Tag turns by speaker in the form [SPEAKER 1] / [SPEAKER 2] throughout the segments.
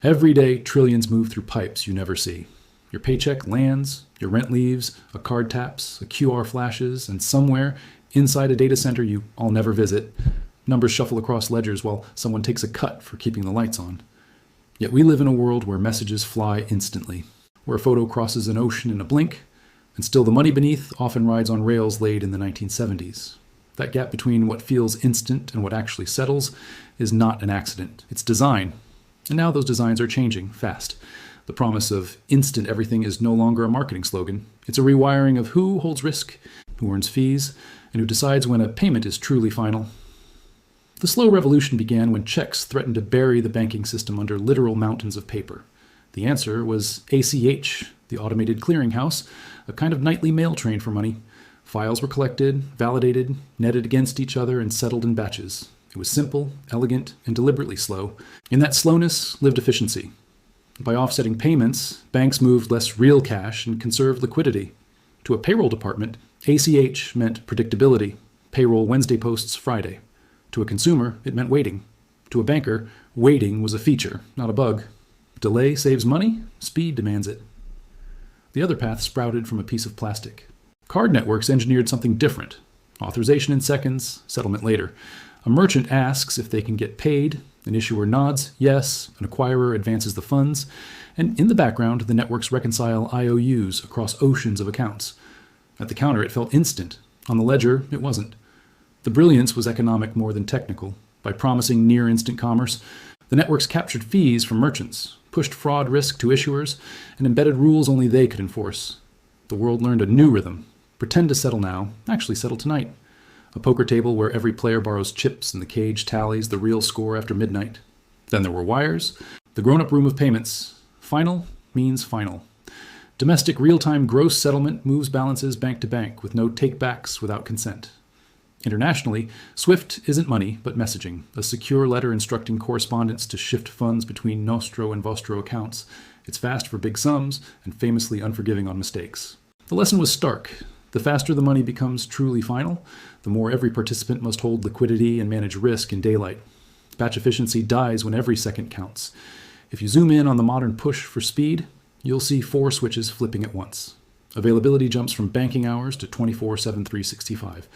[SPEAKER 1] Every day, trillions move through pipes you never see. Your paycheck lands, your rent leaves, a card taps, a QR flashes, and somewhere inside a data center I'll never visit, numbers shuffle across ledgers while someone takes a cut for keeping the lights on. Yet we live in a world where messages fly instantly, where a photo crosses an ocean in a blink, and still the money beneath often rides on rails laid in the 1970s. That gap between what feels instant and what actually settles is not an accident. It's design. And now those designs are changing fast. The promise of instant everything is no longer a marketing slogan. It's a rewiring of who holds risk, who earns fees, and who decides when a payment is truly final. The slow revolution began when checks threatened to bury the banking system under literal mountains of paper. The answer was ACH, the automated clearinghouse, a kind of nightly mail train for money. Files were collected, validated, netted against each other, and settled in batches. It was simple, elegant, and deliberately slow. In that slowness lived efficiency. By offsetting payments, banks moved less real cash and conserved liquidity. To a payroll department, ACH meant predictability. Payroll Wednesday posts Friday. To a consumer, it meant waiting. To a banker, waiting was a feature, not a bug. Delay saves money, speed demands it. The other path sprouted from a piece of plastic. Card networks engineered something different. Authorization in seconds, settlement later. A merchant asks if they can get paid, an issuer nods yes, an acquirer advances the funds, and in the background the networks reconcile IOUs across oceans of accounts. At the counter it felt instant. On the ledger it wasn't. The brilliance was economic more than technical. By promising near-instant commerce, the networks captured fees from merchants, pushed fraud risk to issuers, and embedded rules only they could enforce. The world learned a new rhythm. Pretend to settle now, actually settle tonight. A poker table where every player borrows chips and the cage tallies the real score after midnight. Then there were wires, the grown-up room of payments. Final means final. Domestic real-time gross settlement moves balances bank to bank with no take-backs without consent. Internationally, SWIFT isn't money, but messaging, a secure letter instructing correspondents to shift funds between Nostro and Vostro accounts. It's fast for big sums and famously unforgiving on mistakes. The lesson was stark. The faster the money becomes truly final, the more every participant must hold liquidity and manage risk in daylight. Batch efficiency dies when every second counts. If you zoom in on the modern push for speed, you'll see 4 switches flipping at once. Availability jumps from banking hours to 24/7 365.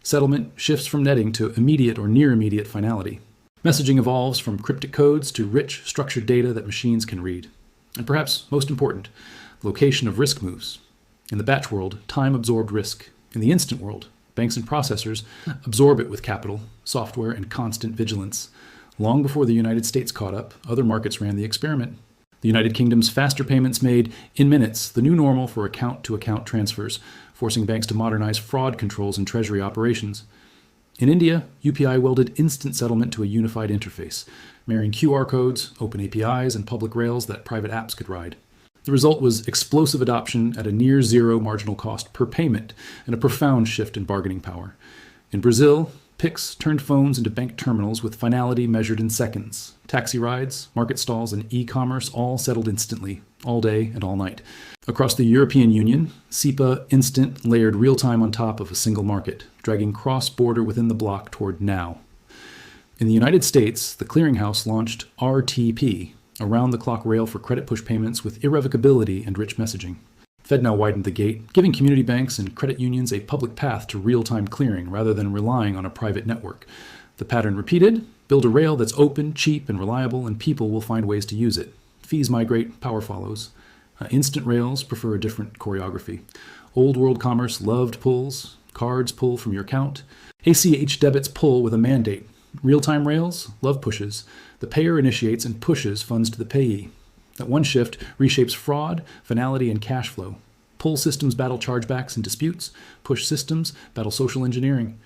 [SPEAKER 1] Settlement shifts from netting to immediate or near-immediate finality. Messaging evolves from cryptic codes to rich, structured data that machines can read. And perhaps most important, location of risk moves. In the batch world, time absorbed risk. In the instant world, banks and processors absorb it with capital, software, and constant vigilance. Long before the United States caught up, other markets ran the experiment. The United Kingdom's faster payments made, in minutes, the new normal for account-to-account transfers, forcing banks to modernize fraud controls and treasury operations. In India, UPI welded instant settlement to a unified interface, marrying QR codes, open APIs, and public rails that private apps could ride. The result was explosive adoption at a near zero marginal cost per payment and a profound shift in bargaining power. In Brazil, Pix turned phones into bank terminals with finality measured in seconds. Taxi rides, market stalls, and e-commerce all settled instantly, all day and all night. Across the European Union, SEPA Instant layered real-time on top of a single market, dragging cross-border within the bloc toward now. In the United States, the clearinghouse launched RTP, a round-the-clock rail for credit push payments with irrevocability and rich messaging. FedNow widened the gate, giving community banks and credit unions a public path to real-time clearing rather than relying on a private network. The pattern repeated: build a rail that's open, cheap, and reliable, and people will find ways to use it. Fees migrate, power follows. Instant rails prefer a different choreography. Old world commerce loved pulls. Cards pull from your account. ACH debits pull with a mandate. Real-time rails love pushes. The payer initiates and pushes funds to the payee. That one shift reshapes fraud, finality, and cash flow. Pull systems battle chargebacks and disputes. Push systems battle social engineering.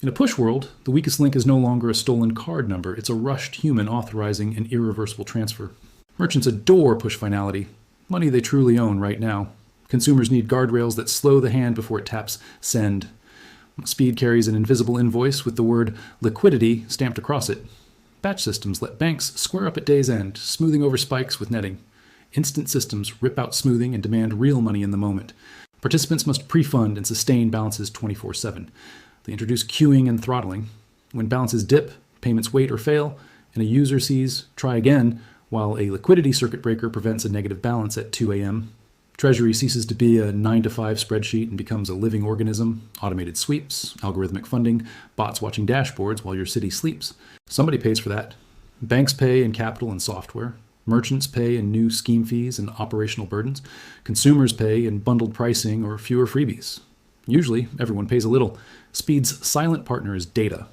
[SPEAKER 1] In a push world, the weakest link is no longer a stolen card number. It's a rushed human authorizing an irreversible transfer. Merchants adore push finality, money they truly own right now. Consumers need guardrails that slow the hand before it taps send. Speed carries an invisible invoice with the word liquidity stamped across it. Batch systems let banks square up at day's end, smoothing over spikes with netting. Instant systems rip out smoothing and demand real money in the moment. Participants must pre-fund and sustain balances 24/7. They introduce queuing and throttling. When balances dip, payments wait or fail, and a user sees try again, While a liquidity circuit breaker prevents a negative balance at 2 a.m., Treasury ceases to be a 9-to-5 spreadsheet and becomes a living organism. Automated sweeps, algorithmic funding, bots watching dashboards while your city sleeps. Somebody pays for that. Banks pay in capital and software. Merchants pay in new scheme fees and operational burdens. Consumers pay in bundled pricing or fewer freebies. Usually, everyone pays a little. Speed's silent partner is data.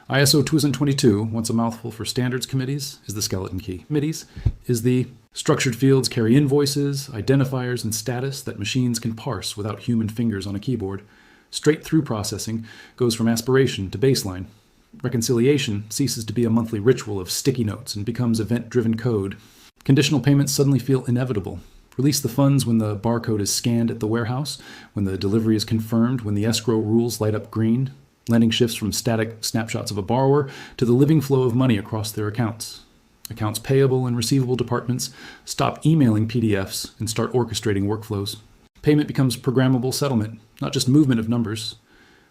[SPEAKER 1] ISO 2022, once a mouthful for standards committees, is the skeleton key. Committees is the structured fields carry invoices, identifiers, and status that machines can parse without human fingers on a keyboard. Straight-through processing goes from aspiration to baseline. Reconciliation ceases to be a monthly ritual of sticky notes and becomes event-driven code. Conditional payments suddenly feel inevitable. Release the funds when the barcode is scanned at the warehouse, when the delivery is confirmed, when the escrow rules light up green. Lending shifts from static snapshots of a borrower to the living flow of money across their accounts. Accounts payable and receivable departments stop emailing PDFs and start orchestrating workflows. Payment becomes programmable settlement, not just movement of numbers.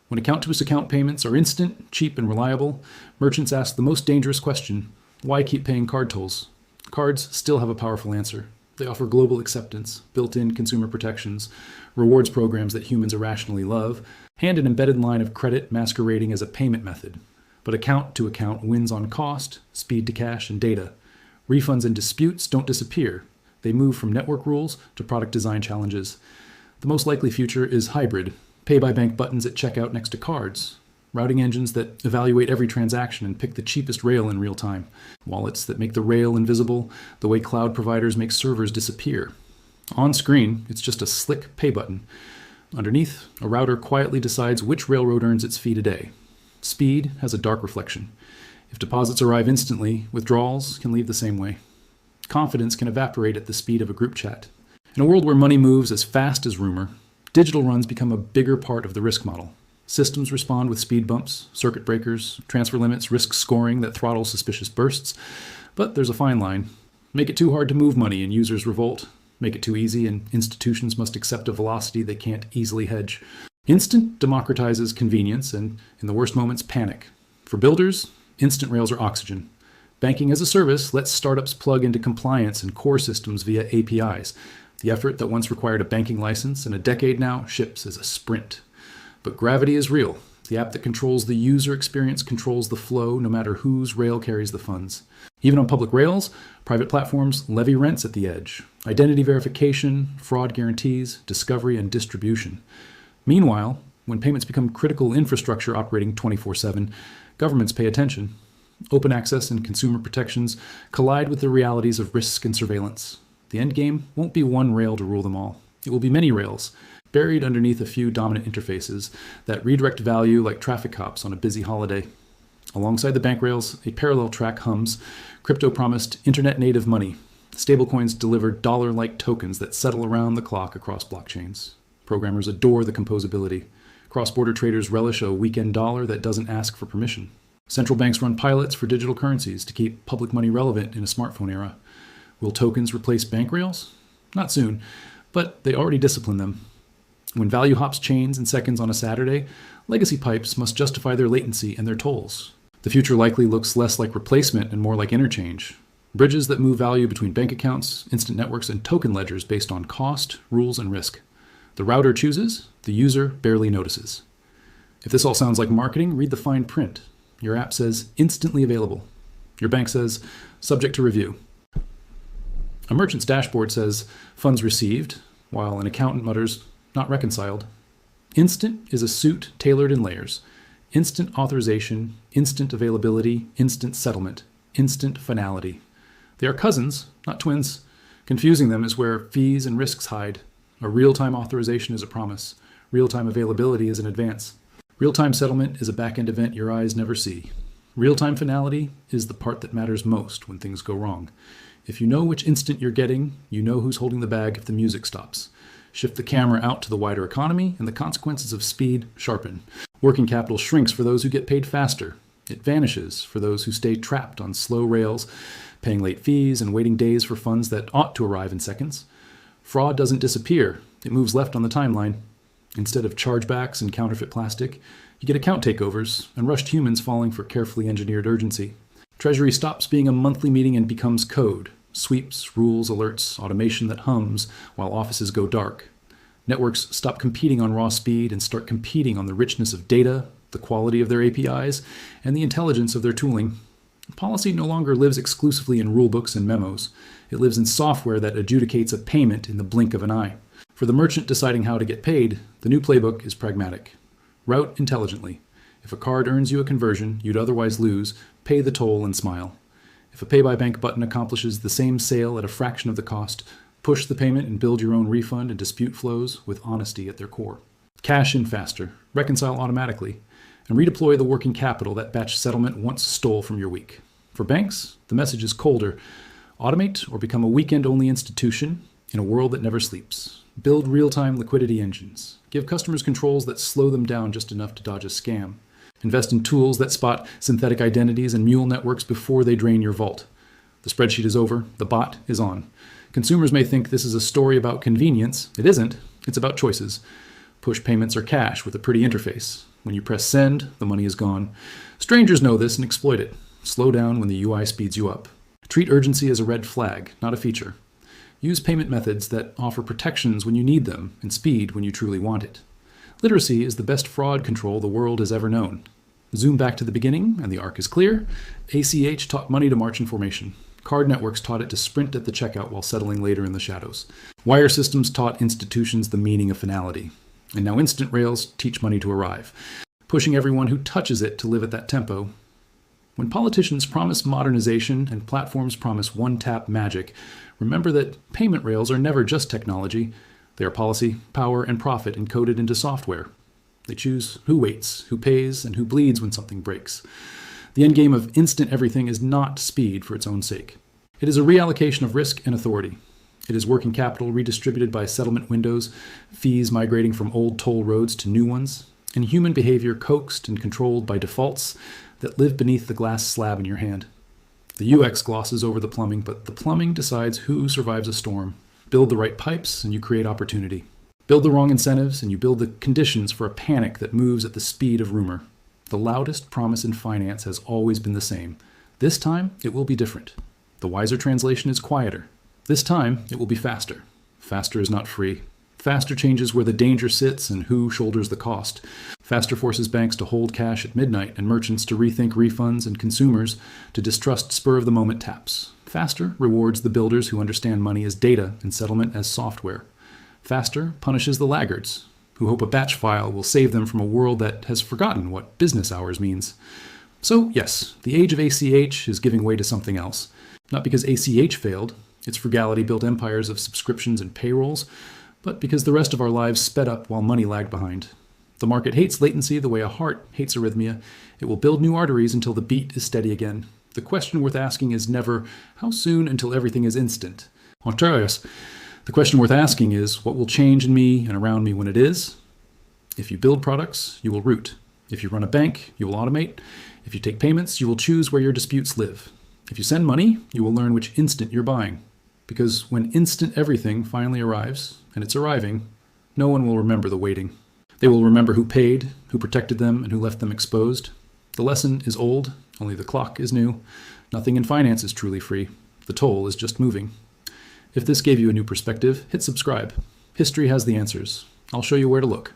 [SPEAKER 1] When account-to-account payments are instant, cheap, and reliable, merchants ask the most dangerous question: why keep paying card tolls? Cards still have a powerful answer. They offer global acceptance, built-in consumer protections, rewards programs that humans irrationally love, and an embedded line of credit masquerading as a payment method. But account-to-account wins on cost, speed to cash, and data. Refunds and disputes don't disappear. They move from network rules to product design challenges. The most likely future is hybrid, pay-by-bank buttons at checkout next to cards, routing engines that evaluate every transaction and pick the cheapest rail in real time, wallets that make the rail invisible, the way cloud providers make servers disappear. On screen, it's just a slick pay button. Underneath, a router quietly decides which railroad earns its fee today. Speed has a dark reflection. If deposits arrive instantly, withdrawals can leave the same way. Confidence can evaporate at the speed of a group chat. In a world where money moves as fast as rumor, digital runs become a bigger part of the risk model. Systems respond with speed bumps, circuit breakers, transfer limits, risk scoring that throttle suspicious bursts. But there's a fine line. Make it too hard to move money and users revolt. Make it too easy and institutions must accept a velocity they can't easily hedge. Instant democratizes convenience and, in the worst moments, panic. For builders, instant rails are oxygen. Banking as a service lets startups plug into compliance and core systems via APIs. The effort that once required a banking license in a decade now ships as a sprint. But gravity is real. The app that controls the user experience controls the flow no matter whose rail carries the funds. Even on public rails, private platforms levy rents at the edge. Identity verification, fraud guarantees, discovery, and distribution. Meanwhile, when payments become critical infrastructure operating 24/7, governments pay attention. Open access and consumer protections collide with the realities of risk and surveillance. The end game won't be one rail to rule them all. It will be many rails, buried underneath a few dominant interfaces that redirect value like traffic cops on a busy holiday. Alongside the bank rails, a parallel track hums. Crypto promised internet-native money. Stablecoins deliver dollar-like tokens that settle around the clock across blockchains. Programmers adore the composability. Cross-border traders relish a weekend dollar that doesn't ask for permission. Central banks run pilots for digital currencies to keep public money relevant in a smartphone era. Will tokens replace bank rails? Not soon, but they already discipline them. When value hops chains in seconds on a Saturday, legacy pipes must justify their latency and their tolls. The future likely looks less like replacement and more like interchange. Bridges that move value between bank accounts, instant networks, and token ledgers based on cost, rules, and risk. The router chooses, the user barely notices. If this all sounds like marketing, read the fine print. Your app says instantly available. Your bank says subject to review. A merchant's dashboard says funds received, while an accountant mutters not reconciled. Instant is a suit tailored in layers. Instant authorization, instant availability, instant settlement, instant finality. They are cousins, not twins. Confusing them is where fees and risks hide. A real-time authorization is a promise. Real-time availability is an advance. Real-time settlement is a back-end event your eyes never see. Real-time finality is the part that matters most when things go wrong. If you know which instant you're getting, you know who's holding the bag if the music stops. Shift the camera out to the wider economy, and the consequences of speed sharpen. Working capital shrinks for those who get paid faster. It vanishes for those who stay trapped on slow rails, paying late fees and waiting days for funds that ought to arrive in seconds. Fraud doesn't disappear. It moves left on the timeline. Instead of chargebacks and counterfeit plastic, you get account takeovers and rushed humans falling for carefully engineered urgency. Treasury stops being a monthly meeting and becomes code. Sweeps, rules, alerts, automation that hums while offices go dark. Networks stop competing on raw speed and start competing on the richness of data, the quality of their APIs, and the intelligence of their tooling. Policy no longer lives exclusively in rulebooks and memos. It lives in software that adjudicates a payment in the blink of an eye. For the merchant deciding how to get paid, the new playbook is pragmatic. Route intelligently. If a card earns you a conversion you'd otherwise lose, pay the toll and smile. If a Pay by Bank button accomplishes the same sale at a fraction of the cost, push the payment and build your own refund and dispute flows with honesty at their core. Cash in faster, reconcile automatically, and redeploy the working capital that batch settlement once stole from your week. For banks, the message is colder. Automate or become a weekend-only institution in a world that never sleeps. Build real-time liquidity engines. Give customers controls that slow them down just enough to dodge a scam. Invest in tools that spot synthetic identities and mule networks before they drain your vault. The spreadsheet is over. The bot is on. Consumers may think this is a story about convenience. It isn't. It's about choices. Push payments or cash with a pretty interface. When you press send, the money is gone. Strangers know this and exploit it. Slow down when the UI speeds you up. Treat urgency as a red flag, not a feature. Use payment methods that offer protections when you need them and speed when you truly want it. Literacy is the best fraud control the world has ever known. Zoom back to the beginning, and the arc is clear. ACH taught money to march in formation. Card networks taught it to sprint at the checkout while settling later in the shadows. Wire systems taught institutions the meaning of finality. And now instant rails teach money to arrive, pushing everyone who touches it to live at that tempo. When politicians promise modernization and platforms promise one-tap magic, remember that payment rails are never just technology. They are policy, power, and profit encoded into software. They choose who waits, who pays, and who bleeds when something breaks. The endgame of instant everything is not speed for its own sake. It is a reallocation of risk and authority. It is working capital redistributed by settlement windows, fees migrating from old toll roads to new ones, and human behavior coaxed and controlled by defaults that live beneath the glass slab in your hand. The UX glosses over the plumbing, but the plumbing decides who survives a storm. Build the right pipes, and you create opportunity. Build the wrong incentives, and you build the conditions for a panic that moves at the speed of rumor. The loudest promise in finance has always been the same. This time, it will be different. The wiser translation is quieter. This time, it will be faster. Faster is not free. Faster changes where the danger sits and who shoulders the cost. Faster forces banks to hold cash at midnight and merchants to rethink refunds and consumers to distrust spur-of-the-moment taps. Faster rewards the builders who understand money as data and settlement as software. Faster punishes the laggards who hope a batch file will save them from a world that has forgotten what business hours means. So yes, the age of ACH is giving way to something else. Not because ACH failed, its frugality built empires of subscriptions and payrolls, but because the rest of our lives sped up while money lagged behind. The market hates latency the way a heart hates arrhythmia. It will build new arteries until the beat is steady again. The question worth asking is never, how soon until everything is instant? Contrarios, the question worth asking is, what will change in me and around me when it is? If you build products, you will route. If you run a bank, you will automate. If you take payments, you will choose where your disputes live. If you send money, you will learn which instant you're buying. Because when instant everything finally arrives, and it's arriving, no one will remember the waiting. They will remember who paid, who protected them, and who left them exposed. The lesson is old, only the clock is new. Nothing in finance is truly free. The toll is just moving. If this gave you a new perspective, hit subscribe. History has the answers. I'll show you where to look.